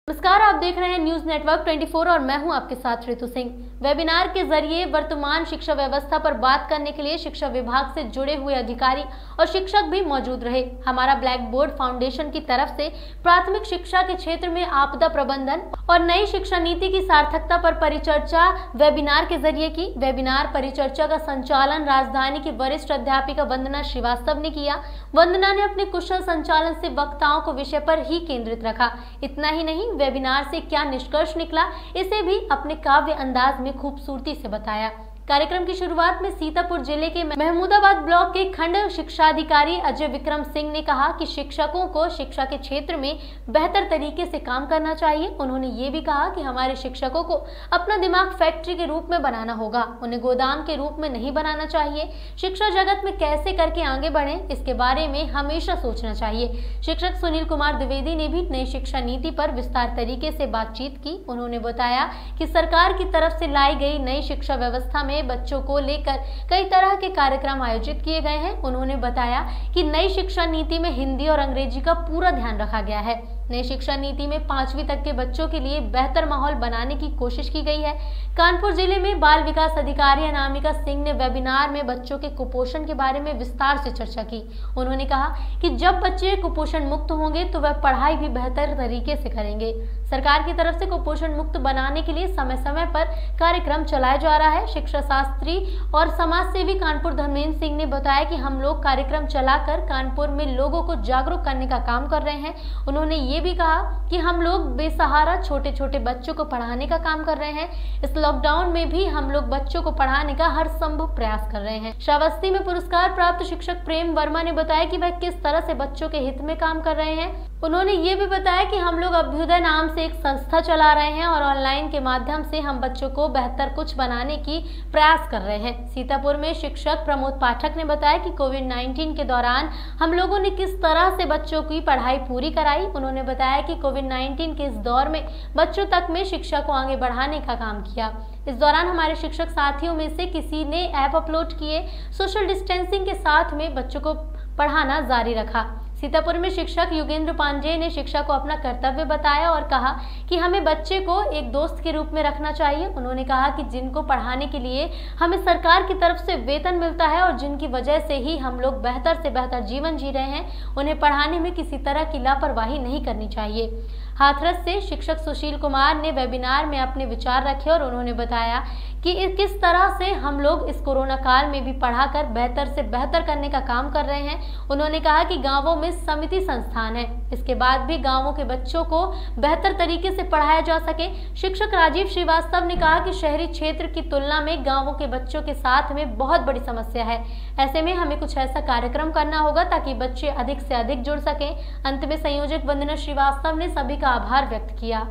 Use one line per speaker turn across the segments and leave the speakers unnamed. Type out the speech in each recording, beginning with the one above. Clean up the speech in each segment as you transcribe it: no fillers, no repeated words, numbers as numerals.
नमस्कार, आप देख रहे हैं न्यूज नेटवर्क 24 और मैं हूं आपके साथ ऋतु सिंह। वेबिनार के जरिए वर्तमान शिक्षा व्यवस्था पर बात करने के लिए शिक्षा विभाग से जुड़े हुए अधिकारी और शिक्षक भी मौजूद रहे। हमारा ब्लैक बोर्ड फाउंडेशन की तरफ से प्राथमिक शिक्षा के क्षेत्र में आपदा प्रबंधन और नई शिक्षा नीति की सार्थकता पर परिचर्चा वेबिनार के जरिए की। वेबिनार परिचर्चा का संचालन राजधानी की वरिष्ठ अध्यापिका वंदना श्रीवास्तव ने किया। वंदना ने अपने कुशल संचालन से वक्ताओं को विषय पर ही केंद्रित रखा। इतना ही नहीं, वेबिनार से क्या निष्कर्ष निकला इसे भी अपने काव्य अंदाज में खूबसूरती से बताया। कार्यक्रम की शुरुआत में सीतापुर जिले के महमूदाबाद ब्लॉक के खंड शिक्षाधिकारी अजय विक्रम सिंह ने कहा कि शिक्षकों को शिक्षा के क्षेत्र में बेहतर तरीके से काम करना चाहिए। उन्होंने ये भी कहा कि हमारे शिक्षकों को अपना दिमाग फैक्ट्री के रूप में बनाना होगा, उन्हें गोदाम के रूप में नहीं बनाना चाहिए। शिक्षा जगत में कैसे करके आगे बढ़े इसके बारे में हमेशा सोचना चाहिए। शिक्षक सुनील कुमार द्विवेदी ने भी नई शिक्षा नीति पर विस्तार तरीके से बातचीत की। उन्होंने बताया कि सरकार की तरफ से लाई गई नई शिक्षा व्यवस्था में बच्चों को लेकर कई तरह के कार्यक्रम आयोजित किए गए हैं। उन्होंने बताया कि नई शिक्षा नीति में हिंदी और अंग्रेजी का पूरा ध्यान रखा गया है। नई शिक्षा नीति में 5वीं तक के बच्चों के लिए बेहतर माहौल बनाने की कोशिश की गई है। कानपुर जिले में बाल विकास अधिकारी अनामिका सिंह ने वेबिनार में बच्चों के कुपोषण के बारे में विस्तार से चर्चा की। उन्होंने कहा कि जब बच्चे कुपोषण मुक्त होंगे तो वह पढ़ाई भी बेहतर तरीके से करेंगे। सरकार की तरफ से कुपोषण मुक्त बनाने के लिए समय समय पर कार्यक्रम चलाया जा रहा है। शिक्षा शास्त्री और समाज सेवी कानपुर धर्मेंद्र सिंह ने बताया कि हम लोग कार्यक्रम चलाकर कानपुर में लोगों को जागरूक करने का काम कर रहे हैं। उन्होंने ये भी कहा कि हम लोग बेसहारा छोटे छोटे बच्चों को पढ़ाने का काम कर रहे हैं। इस लॉकडाउन में भी हम लोग बच्चों को पढ़ाने का हर संभव प्रयास कर रहे हैं। श्रावस्ती में पुरस्कार प्राप्त शिक्षक प्रेम वर्मा ने बताया कि वह किस तरह से बच्चों के हित में काम कर रहे हैं। उन्होंने ये भी बताया कि हम लोग अभ्युदय नाम से एक संस्था चला रहे हैं और ऑनलाइन के माध्यम से हम बच्चों को बेहतर कुछ बनाने की प्रयास कर रहे हैं। सीतापुर में शिक्षक प्रमोद पाठक ने बताया कि कोविड-19 के दौरान हम लोगों ने किस तरह से बच्चों की पढ़ाई पूरी कराई। उन्होंने बताया कि कोविड-19 के इस दौर में बच्चों तक में शिक्षा को आगे बढ़ाने का काम किया। इस दौरान हमारे शिक्षक साथियों में से किसी ने ऐप अपलोड किए, सोशल डिस्टेंसिंग के साथ में बच्चों को पढ़ाना जारी रखा। सीतापुर में शिक्षक युगेंद्र पांडे ने शिक्षा को अपना कर्तव्य बताया और कहा कि हमें बच्चे को एक दोस्त के रूप में रखना चाहिए। उन्होंने कहा कि जिनको पढ़ाने के लिए हमें सरकार की तरफ से वेतन मिलता है और जिनकी वजह से ही हम लोग बेहतर से बेहतर जीवन जी रहे हैं, उन्हें पढ़ाने में किसी तरह की लापरवाही नहीं करनी चाहिए। हाथरस से शिक्षक सुशील कुमार ने वेबिनार में अपने विचार रखे और उन्होंने बताया कि किस तरह से हम लोग इस कोरोना काल में भी पढ़ाकर बेहतर से बेहतर करने का काम कर रहे हैं। उन्होंने कहा कि गांवों में समिति संस्थान है, इसके बाद भी गांवों के बच्चों को बेहतर तरीके से पढ़ाया जा सके। शिक्षक राजीव श्रीवास्तव ने कहा कि शहरी क्षेत्र की तुलना में गांवों के बच्चों के साथ में बहुत बड़ी समस्या है। ऐसे में हमें कुछ ऐसा कार्यक्रम करना होगा ताकि बच्चे अधिक से अधिक जुड़ सकें। अंत में संयोजक वंदना श्रीवास्तव ने सभी का आभार व्यक्त किया।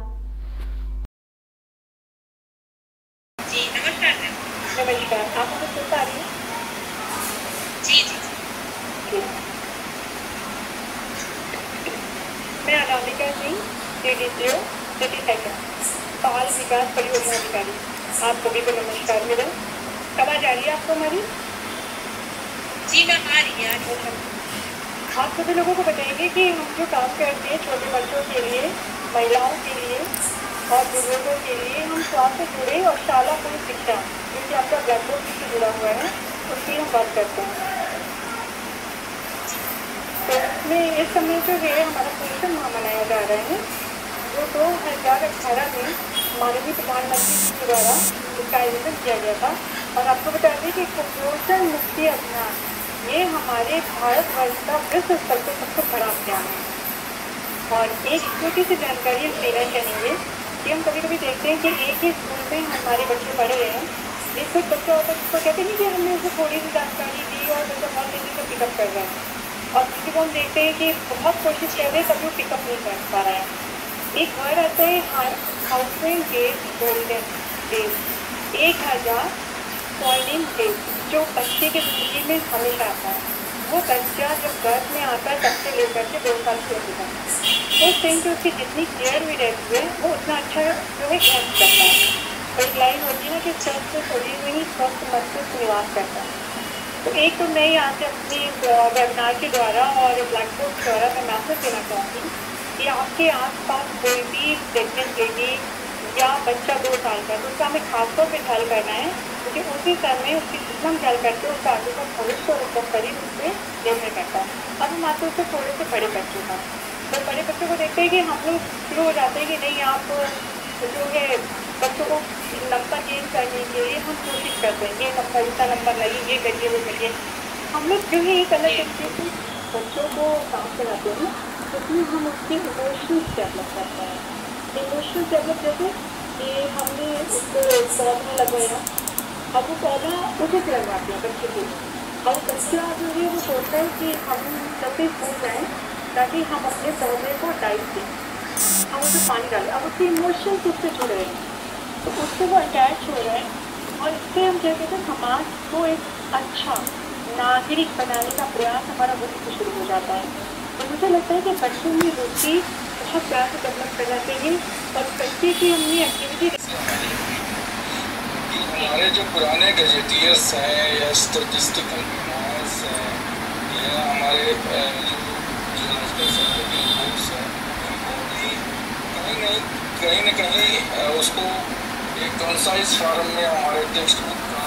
नमस्कार, आप मुझे सुन पा रही हैं?
जी जी
जी। मैं Anamika Singh, DDCO city sector बाल विकास परियोजना अधिकारी। आप सभी को नमस्कार। मेरा आवाज आ रही है आपको हमारी?
जी मैं आ रही है।
आप सभी लोगों को बताएंगे कि हम जो काम करते हैं छोटे बच्चों के लिए, महिलाओं के लिए और बुजुर्गों के लिए, हम स्वास्थ्य से जुड़े और शाला पूर्ण शिक्षा जो कि आपका ब्लैक बोर्ड से जुड़ा हुआ है उसकी हम बात करते हैं। तो इसमें इस समय जो है हमारा पोषण माह मनाया जा रहा है जो 2018 में माननीय प्रधानमंत्री जी के द्वारा इसका आयोजन किया गया था। और आपको बता दें कि कुपोषण मुक्ति अभियान ये हमारे भारतवर्ष का विश्व स्तर पर सबसे बड़ा अभियान है। और एक छोटी सी जानकारी हम देना चाहेंगे कि हम कभी कभी देखते हैं कि एक ही स्कूल में हमारे बच्चे पढ़ रहे हैं, एक कुछ बच्चा होता है जिसको कहते नहीं कि हमने उसे थोड़ी सी जानकारी दी और बच्चा बहुत तेजी से पिकअप कर रहा है। और किसी को हम देखते हैं कि बहुत कोशिश कर रहे हैं तभी वो पिकअप नहीं कर पा रहा है। एक वर्ड आता है हाउसिंग डेज गोल्डन डेज, 1000 स्वर्णिम डेज जो बच्चे की जिंदगी में हमेशा आता है। वो बच्चा जब गर्भ में आता है तब से लेकर के 2 साल से होता है, उस टाइम पे उसकी जितनी केयर भी रहती है वो उतना अच्छा जो है हेल्प करता है। एक लाइन होती है ना कि स्वस्थ शरीर में ही स्वस्थ मस्तिष्क निवास करता है। तो एक तो मैं यहाँ से अपनी वेबिनार के द्वारा और ब्लैक बोर्ड के द्वारा मैं मैसेज देना चाहूँगी कि आपके आसपास कोई भी प्रेगनेंट लेडी या बच्चा 2 साल का, तो उसका हमें खासतौर पर ख्याल करना है, क्योंकि उसी समय उसकी जितना हम ख्याल करते हैं उसका आगे का भविष्य और उसका शरीर उस पर निर्भर करता है। अब हम आते हैं उससे थोड़े से बड़े बच्चों का, तो बड़े बच्चों को देखते हैं कि हम लोग शुरू हो जाते हैं कि नहीं, आप जो है बच्चों को नंबर गेन करने के लिए हम कोशिश करते हैं, ये नंबर इतना नंबर लाइए, ये करिए, वो करिए। हम लोग जो है एक अलग तरीके से बच्चों को काम कराते हैं, उसमें हम उसके इमोशंस डेवलप करते हैं। इमोशनल डेवलप जैसे कि हमने उसको पौधा लगाया, अब वो पौधा उचित लगवाते हैं बच्चे को, और बच्चा जो है वो सोचता है कि हम जल्दी स्कूल जाएँ ताकि हम अपने पौधे को डाइट दें, हम उसे पानी डालें। अब उसके इमोशंस उससे जुड़ रहे हैं, तो उससे वो अटैच हो रहे हैं, और इससे हम क्या कहते हैं, समाज को एक अच्छा नागरिक बनाने का प्रयास हमारा वहीं से शुरू हो जाता है। तो मुझे लगता है कि बच्चों में रुचि बहुत प्यार से डेवलप करना चाहिए, और बच्चे की हमने एक्टिविटी
हमारे जो पुराने गजेटियर्स हैं या स्टेटिस्टिकल नुमाइश हैं या हमारे कहीं न कहीं उसको एक कंसाइज फॉर्म में हमारे टेक्स्ट बुक का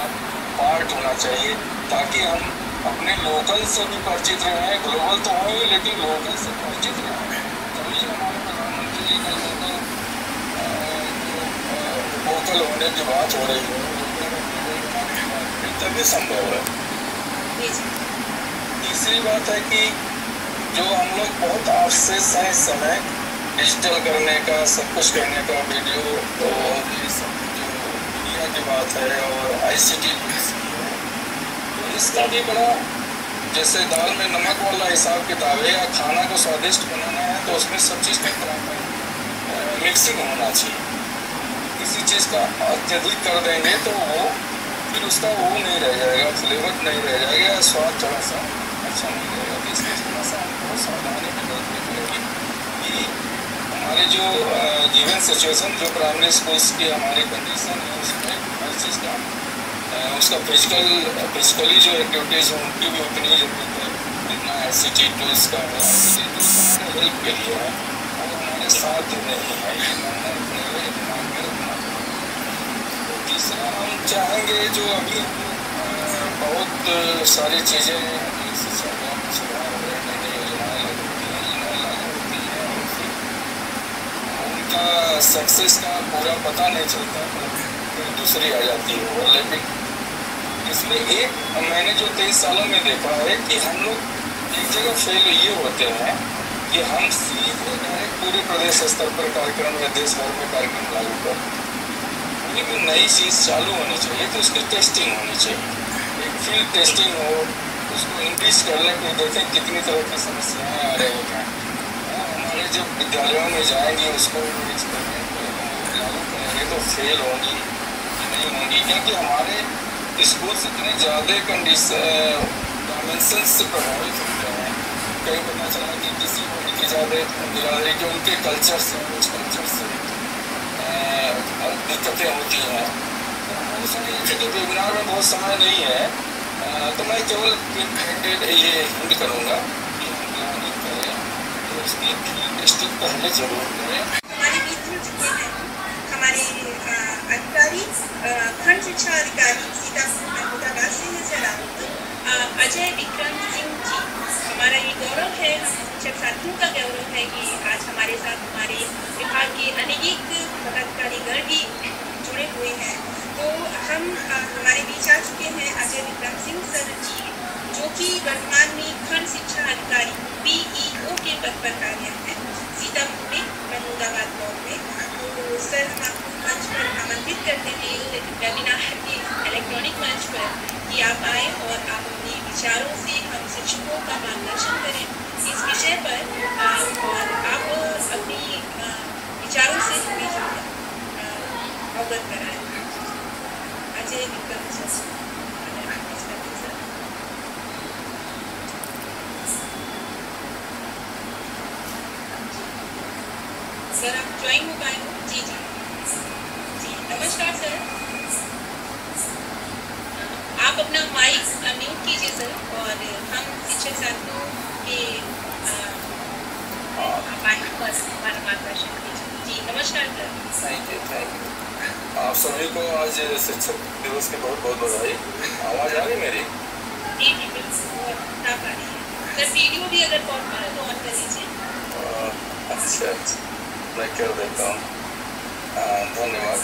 पार्ट होना चाहिए, ताकि हम अपने लोकल से भी परिचित रहें। ग्लोबल तो होंगे लेकिन लोकल से परिचित रहें, तभी हमारे प्रधानमंत्री जी का वोकल होने की बात हो रही है तभी संभव है। तीसरी बात है कि जो हम लोग बहुत ऑब्सेस हैं इस समय डिजिटल करने का, सब कुछ करने का, वीडियो और ये सब जो मीडिया की बात है और ICT तो इसका भी बड़ा, जैसे दाल में नमक वाला हिसाब किताब है, या खाना को स्वादिष्ट बनाना है तो उसमें सब चीज़ का बराबर मिक्सिंग होना चाहिए। किसी चीज़ का अत्यधिक कर देंगे तो वो फिर उसका वो नहीं रह जाएगा, फ्लेवर नहीं रह जाएगा, स्वाद थोड़ा सा अच्छा नहीं रहेगा। तो इसलिए थोड़ा सा हमको सावधानी भी बरतनी पड़ेगी कि हमारे जो गिवन सिचुएशन, जो प्राइमरी स्कूल्स की हमारी कंडीशन है, उसमें हर चीज़ का उसका फिजिकली जो एक्टिविटीज़ हैं उनकी भी उतनी ज़रूरत है, जितना ICT टूल्स का है। ICT टूल्स हमारे हेल्प के लिए है और हमारे साथ नहीं है, ये मानना रखने ये दिमाग में रखना। तीसरा हम चाहेंगे जो अभी बहुत सारी चीज़ें शिक्षा में सुधार हो रहे हैं, नई योजनाएँ लागू होती हैं और फिर उनका सक्सेस का पूरा पता नहीं चलता, फिर दूसरी आ जाती है। लेकिन इसमें एक मैंने जो 23 सालों में देखा है कि हम लोग एक जगह फेल ये होते हैं कि हम सीधे डायरेक्ट पूरे प्रदेश स्तर पर कार्यक्रम या देश भर में कार्यक्रम लागू कर, लेकिन नई चीज़ चालू होनी चाहिए तो उसकी टेस्टिंग होनी चाहिए, एक फील्ड टेस्टिंग हो, उसको इंक्रीज कर लें, फिर देखें कितनी तरह की समस्याएं आ रही हैं। हमारे जब विद्यालयों में जाएंगे उसको एक्सपेरिमेंट लागू करेंगे तो फेल होंगी नहीं होंगी, क्योंकि हमारे स्कूल इतने ज़्यादा डायमेंशन से प्रभावित होते हैं। कहीं पता चला कि किसी को इतनी ज़्यादा बिरादरी के उनके कल्चर से, उस कल्चर से दिक्कतें होती हैं। चूँकि वेबिनार में बहुत समय नहीं है तो मैं केवल ये हिंट करूँगा कि हम प्लानिंग करें तो उसकी टेस्टिंग पहले जरूर करें।
हमारे बीच जुड़ चुके हैं हमारे अधिकारी, खंड शिक्षा अधिकारी सीतापुर महमूदाबाद से है सर अजय विक्रम सिंह जी। हमारा ये गौरव है, हम शिक्षक साथियों का गौरव है कि आज हमारे साथ हमारे विभाग के अनेक पदाधिकारीगण भी जुड़े हुए हैं। तो हम हमारे बीच आ चुके हैं अजय विक्रम सिंह सर जी, जो कि वर्तमान में खंड शिक्षा अधिकारी PEO के पद पर कार्यरत हैं सीतापुर में महमूदाबाद ब्लॉक में। तो सर हम आपको मंच पर आमंत्रित करते हैं वेबिनार के इलेक्ट्रॉनिक मंच पर कि आप आए और आप अपने विचारों से हम शिक्षकों का मार्गदर्शन करें इस विषय पर, और आप अपनी विचारों से हमें अवगत कराएं। अजय विक्रम सर, सर आप ज्वाइन हो पाए हो? जी जी जी, नमस्कार सर। आप अपना माइक म्यूट कीजिए सर, और हम शिक्षक साथियों के बाइक पर हमारा मार्गदर्शन कीजिए। जी नमस्कार सर।
Thank you. आप सभी को आज शिक्षक दिवस की बहुत बहुत बधाई। आवाज़ आ रही मेरी?
जी जी बिल्कुल साफ आ रही है सर। वीडियो भी अगर पॉसिबल है तो ऑन कर लीजिए।
अच्छा मैं कर देता हूँ, धन्यवाद।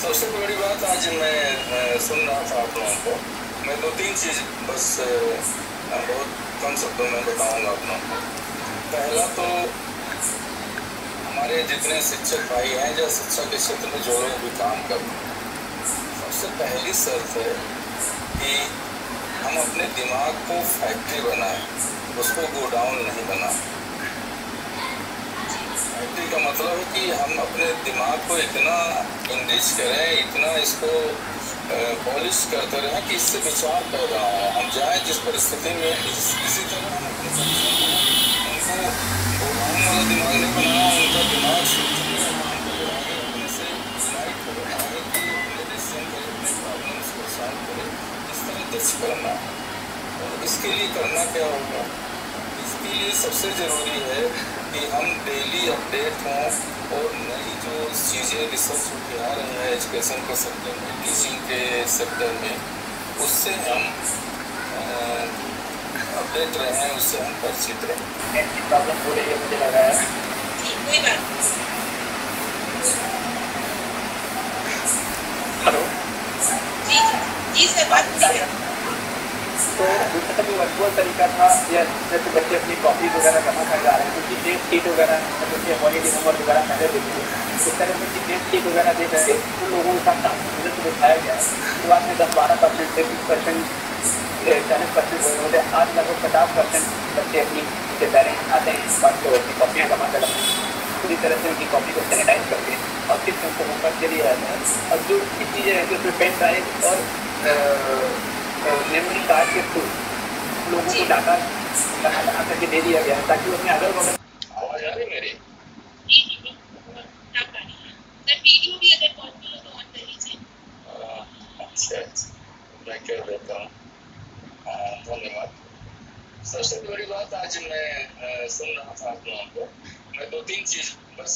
सबसे बड़ी बात आज मैं सुन रहा था आप लोगों को, मैं 2-3 चीज़ बस बहुत कम शब्दों में बताऊँगा आप लोगों को। पहला तो हमारे जितने शिक्षक भाई हैं या शिक्षा के क्षेत्र में जो लोग भी काम करते हैं, सबसे पहली शर्त है कि हम अपने दिमाग को फैक्ट्री बनाएं, उसको गोडाउन नहीं बनाएं। फैक्ट्री का मतलब है कि हम अपने दिमाग को इतना इंग्लिश करें, इतना इसको पॉलिश करते रहें कि इससे विचार पैदा हो। हम जाएँ जिस परिस्थिति में, इसी तरह हम अपने बच्चों को उनको गोडाउन वाला दिमाग नहीं बनाना, उनका दिमाग अपने से यूनाइट हो आगे कि अपने डिसीजन करें, अपने प्रॉब्लम्स को सॉल्व करें, इस तरह दक्ष करना है। और इसके लिए करना क्या होगा? इसके लिए सबसे ज़रूरी है कि हम डेली अपडेट हों और नई जो चीज़ें रिसर्च होकर आ रही हैं एजुकेशन के सेक्टर में, टीचिंग के सेक्टर में, उससे हम अपडेट रहें, उससे हम परिचित रहें।
प्रॉब्लम हो रही है मुझे लग रहा है।
कोई बात
हेलो
जी जी सर बात करिए।
तो दूसरा जो वर्चुअल तरीका था, या जैसे बच्चे अपनी कॉपी वगैरह जमा कर जा रहे हैं, क्योंकि डेट शीट वगैरह जैसे हॉलीडे होमवर्क वगैरह पहले देते थे, इस तरह से डेट शीट वगैरह दे करके उन लोगों के साथ काम दिखाया गया है। शुरुआत में 10-12% से 20% 40% होते हैं। आज लगभग 50% बच्चे अपनी के पेरेंट्स आते हैं इस बात को अपनी कॉपियाँ जमा कर पूरी तरह से उनकी कॉपी को सैनिटाइज करके और फिर उनको होमवर्क के लिए आते हैं। और जो चीज़ें हैं कि उसमें पेन ड्राइव और मेमोरी कार्ड के थ्रू लोगों को डाटा बना करके दे दिया गया है, ताकि उसमें अगर
आवाज़ आ रही मेरी?
सर वीडियो भी अगर पॉसिबल हो तो ऑन कर लीजिए।
अच्छा मैं कर देता हूँ, धन्यवाद। सबसे बड़ी बात आज मैं सुन रहा था आप लोगों को, मैं 2-3 चीज़ बस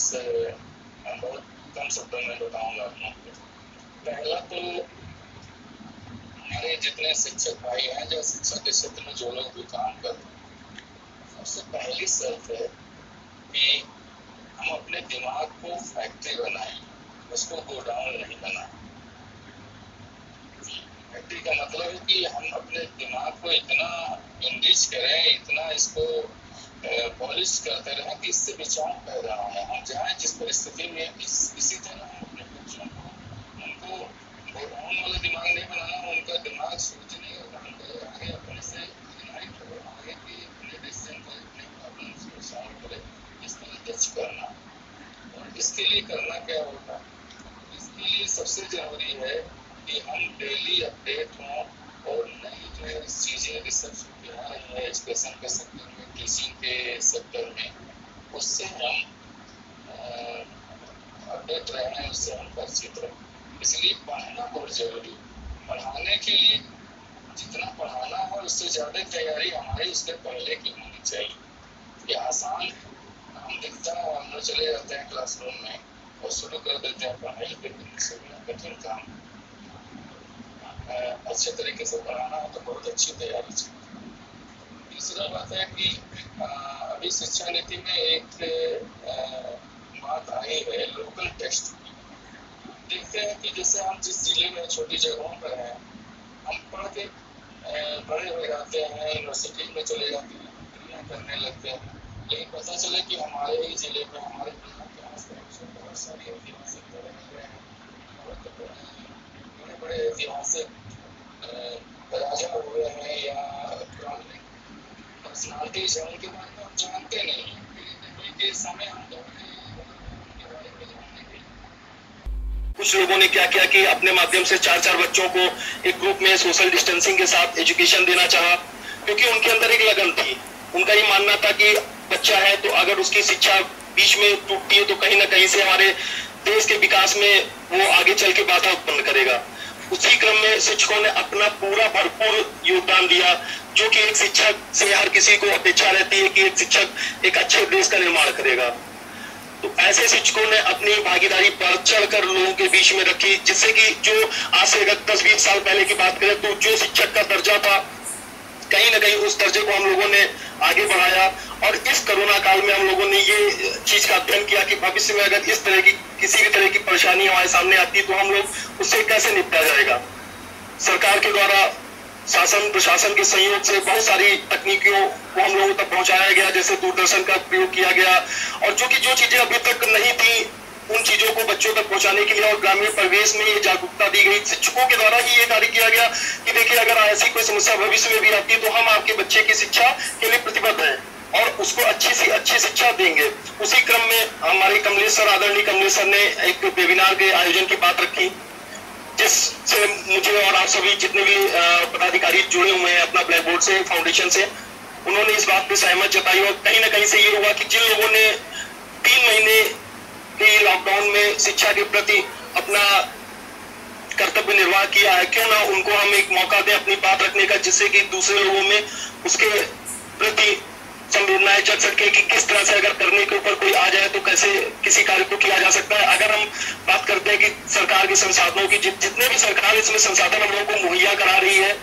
बहुत कम शब्दों में बताऊँगा आप लोगों को। पहला तो हमारे जितने शिक्षक भाई हैं जो शिक्षा के क्षेत्र में जो लोग भी काम करते हैं, सबसे पहली शर्त है कि हम अपने दिमाग को फैक्ट्री बनाएं, उसको गोडाउन नहीं बनाएं। फैक्ट्री का मतलब है कि हम अपने दिमाग को इतना इंग्लिश करें, इतना इसको पॉलिश करते रहें कि इससे विचार पैदा हो। हम जाएँ जिस परिस्थिति में, इसी तरह हम अपने बच्चों को उनको गोडाउन वाला दिमाग नहीं बनाना, उनका दिमाग सोचने और काम करे, आगे अपने से यूनाइट हो, आगे की अपने डिसीजन करे, अपने प्रॉब्लम्स को सॉल्व करे, इस तरह दक्ष करना। और इसके लिए करना क्या होगा? इसके लिए सबसे ज़रूरी है कि हम डेली अपडेट हों और नई जो चीज़ें रिसर्च होकर आ रही है एजुकेशन के सेक्टर में, टीचिंग के सेक्टर में, उससे हम अपडेट रहें, उससे हम परिचित रहें। इसलिए पढ़ना बहुत ज़रूरी। पढ़ाने के लिए जितना पढ़ाना है उससे ज़्यादा तैयारी हमारी उसके पहले की होनी चाहिए। ये आसान काम दिखता है, हम लोग चले जाते हैं क्लासरूम में और शुरू कर देते हैं पढ़ाई, लेकिन इससे कठिन काम। अच्छे तरीके से पढ़ाना है तो बहुत अच्छी तैयारी चाहिए। तीसरा बात है कि अभी शिक्षा नीति में एक बात आई है लोकल टेस्ट। देखते हैं कि जैसे हम जिस जिले में छोटी जगहों पर हैं, हम पढ़ के बड़े हो जाते हैं, यूनिवर्सिटी में चले जाते हैं, नौकरियाँ करने लगते हैं, लेकिन पता चले कि हमारे ही जिले में, हमारे बिहार के आसपास बहुत सारी ऐतिहासिक जगह हैं, बड़े बड़े ऐतिहासिक राजा हुए हैं या पर्सनालिटीज हैं, उनके बारे में हम जानते नहीं हैं। के समय हम
कुछ लोगों ने क्या किया कि अपने माध्यम से 4-4 बच्चों को एक ग्रुप में सोशल डिस्टेंसिंग के साथ एजुकेशन देना चाहा, क्योंकि उनके अंदर एक लगन थी। उनका ये मानना था कि बच्चा है तो अगर उसकी शिक्षा बीच में टूटती है तो कहीं ना कहीं से हमारे देश के विकास में वो आगे चल के बाधा उत्पन्न करेगा। उसी क्रम में शिक्षकों ने अपना पूरा भरपूर योगदान दिया। जो कि एक शिक्षक से हर किसी को अपेक्षा रहती है कि एक शिक्षक एक अच्छे देश का निर्माण करेगा। तो ऐसे शिक्षकों ने अपनी भागीदारी बढ़ चढ़कर लोगों के बीच में रखी, जिससे कि जो आज से अगर 10-20 साल पहले की बात करें तो जो शिक्षक का दर्जा था, कहीं ना कहीं उस दर्जे को हम लोगों ने आगे बढ़ाया। और इस कोरोना काल में हम लोगों ने ये चीज का अध्ययन किया कि भविष्य में अगर इस तरह की किसी भी तरह की परेशानी हमारे सामने आती है तो हम लोग उससे कैसे निपटा जाएगा। सरकार के द्वारा शासन प्रशासन के सहयोग से बहुत सारी तकनीकियों को हम लोगों तक पहुंचाया गया, जैसे दूरदर्शन का प्रयोग किया गया, और जो चीजें अभी तक नहीं थी उन चीजों को बच्चों तक पहुंचाने के लिए और ग्रामीण परिवेश में ये जागरूकता दी गई। शिक्षकों के द्वारा ही ये कार्य किया गया कि देखिए अगर ऐसी कोई समस्या भविष्य में भी आती है तो हम आपके बच्चे की शिक्षा के लिए प्रतिबद्ध हैं और उसको अच्छी से अच्छी शिक्षा देंगे। उसी क्रम में हमारे आदरणीय कमलेश सर ने एक वेबिनार के आयोजन की बात रखी, जिससे मुझे और आप सभी जितने भी पदाधिकारी जुड़े हुए हैं अपना ब्लैक बोर्ड से, फाउंडेशन से, उन्होंने इस बात पे सहमत जताई। और कहीं ना कहीं से ये हुआ कि जिन लोगों ने 3 महीने के लॉकडाउन में शिक्षा के प्रति अपना कर्तव्य निर्वाह किया है, क्यों ना उनको हम एक मौका दें अपनी बात रखने का, जिससे कि दूसरे लोगों में उसके प्रति संवेदनाएं जग सके कि किस तरह से अगर करने के ऊपर कोई आ जाए तो कैसे किसी कार्य को किया जा सकता है। अगर हम बात करते हैं कि सरकार के संसाधनों की, जितने भी सरकार इसमें संसाधन हम लोगों को मुहैया करा रही है,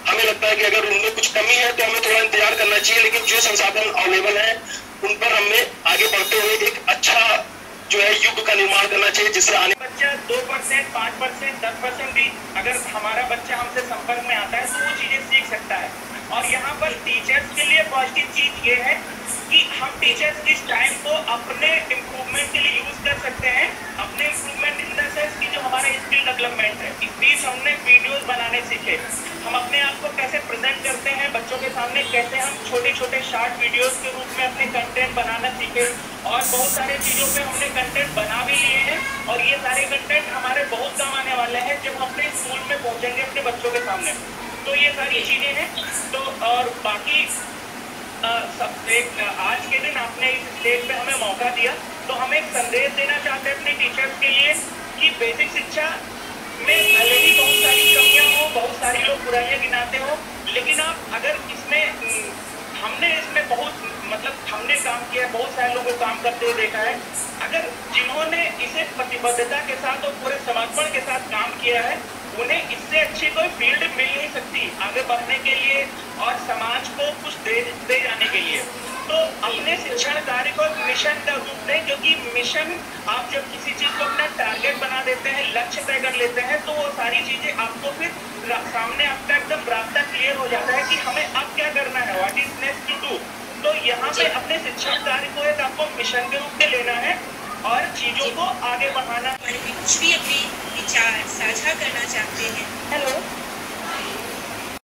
हमें लगता है कि अगर उनमें कुछ कमी है तो हमें थोड़ा इंतजार करना चाहिए, लेकिन जो संसाधन अवेलेबल है उन पर हमें आगे बढ़ते हुए एक अच्छा जो है युग का निर्माण करना चाहिए, जिससे आने
बच्चा 2%, 5%, 10% भी अगर हमारा बच्चा हमसे संपर्क में आता है तो वो चीजें सीख सकता है। और यहाँ पर टीचर्स के लिए पॉजिटिव चीज ये है कि हम टीचर्स इस टाइम को अपने इम्प्रूवमेंट के लिए यूज कर सकते हैं, अपने इम्प्रूवमेंट इन द सेंस कि जो हमारा स्किल डेवलपमेंट है। इस बीच हमने वीडियोस बनाने सीखे, हम अपने आप को कैसे प्रेजेंट करते हैं बच्चों के सामने, कैसे हम छोटे छोटे शॉर्ट वीडियोस के रूप में अपने कंटेंट बनाना सीखे, और बहुत सारे चीज़ों पे हमने कंटेंट बना भी लिए हैं। और ये सारे कंटेंट हमारे बहुत काम आने वाले हैं जब हम अपने स्कूल में पहुँचेंगे अपने बच्चों के सामने। तो ये सारी चीज़ें हैं। तो और बाकी सब एक आज के दिन आपने इस स्टेज पे हमें मौका दिया, तो हम एक संदेश देना चाहते हैं अपने टीचर्स के लिए कि बेसिक शिक्षा में भले ही बहुत सारी कमियां हो, बहुत सारे लोग बुराइयां गिनाते हो, लेकिन आप अगर इसमें हमने इसमें बहुत हमने काम किया, बहुत सारे लोगों को काम करते हुए देखा है। अगर जिन्होंने इसे प्रतिबद्धता के साथ और पूरे समर्पण के साथ काम किया है, उन्हें इससे अच्छी कोई फील्ड मिल नहीं सकती आगे बढ़ने के लिए और समाज को कुछ दे जाने के लिए। तो अपने शिक्षण कार्य को मिशन का रूप दें, क्योंकि मिशन आप जब किसी चीज को अपना टारगेट बना देते हैं, लक्ष्य तय कर लेते हैं, तो वो सारी चीजें आपको फिर सामने आपका एकदम रास्ता क्लियर हो जाता है कि हमें अब क्या करना है, what is next to do. तो यहाँ पे अपने शिक्षण कार्य को एक आपको मिशन के रूप में लेना है और चीजों को आगे बढ़ाना।
कुछ भी अपने विचार साझा करना चाहते हैं।
हेलो,